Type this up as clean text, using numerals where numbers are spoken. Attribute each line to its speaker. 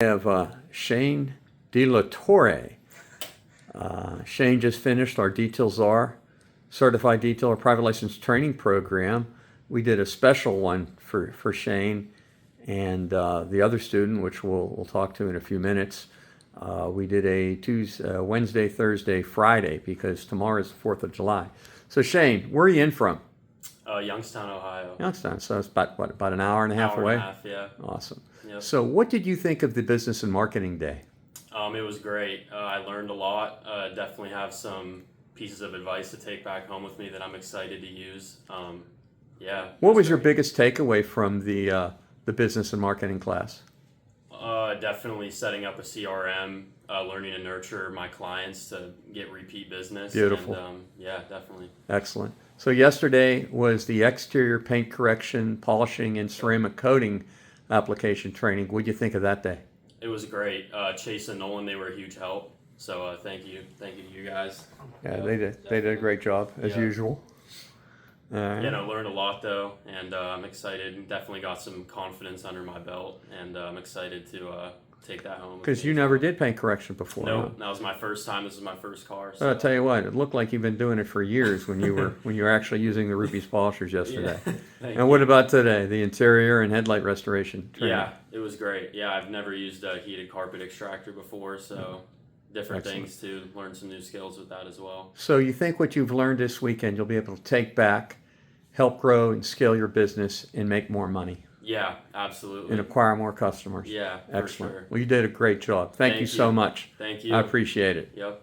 Speaker 1: I have Shane de la Torre. Shane just finished our Details R Certified Detailer Private License Training Program. We did a special one for Shane and the other student, which we'll talk to in a few minutes. We did a Tuesday, Wednesday, Thursday, Friday, because tomorrow is the 4th of July. So Shane, where are you in from?
Speaker 2: Youngstown, Ohio.
Speaker 1: Youngstown, so it's about an hour and a half away?
Speaker 2: Hour and a half, yeah.
Speaker 1: Awesome.
Speaker 2: Yep.
Speaker 1: So what did you think of the Business and Marketing Day?
Speaker 2: It was great. I learned a lot. Definitely have some pieces of advice to take back home with me that I'm excited to use. Yeah.
Speaker 1: What was your biggest takeaway from the Business and Marketing class?
Speaker 2: Definitely setting up a CRM, learning to nurture my clients to get repeat business.
Speaker 1: Beautiful.
Speaker 2: And, yeah, definitely.
Speaker 1: Excellent. So yesterday was the exterior paint correction, polishing, and ceramic coating application training. What did you think of that day?
Speaker 2: It was great. Chase and Nolan, they were a huge help. So thank you to you guys.
Speaker 1: Yeah, they did. They did a great job as usual.
Speaker 2: Yeah, I learned a lot though, and I'm excited. Definitely got some confidence under my belt, and I'm excited to take that home.
Speaker 1: Because you never did paint correction before.
Speaker 2: No,
Speaker 1: Huh?
Speaker 2: that was my first time. This is my first car.
Speaker 1: So. I'll tell you what, it looked like you've been doing it for years when you were actually using the Ruby's polishers yesterday. And what about today? The interior and headlight restoration training?
Speaker 2: Yeah, it was great. Yeah, I've never used a heated carpet extractor before, so different things to learn some new skills with that as well.
Speaker 1: So you think what you've learned this weekend you'll be able to take back, help grow and scale your business, and make more money?
Speaker 2: Yeah, absolutely.
Speaker 1: And acquire more customers.
Speaker 2: Yeah,
Speaker 1: excellent.
Speaker 2: For sure.
Speaker 1: Well, you did a great job. Thank you so much.
Speaker 2: Thank you.
Speaker 1: I appreciate it.
Speaker 2: Yep.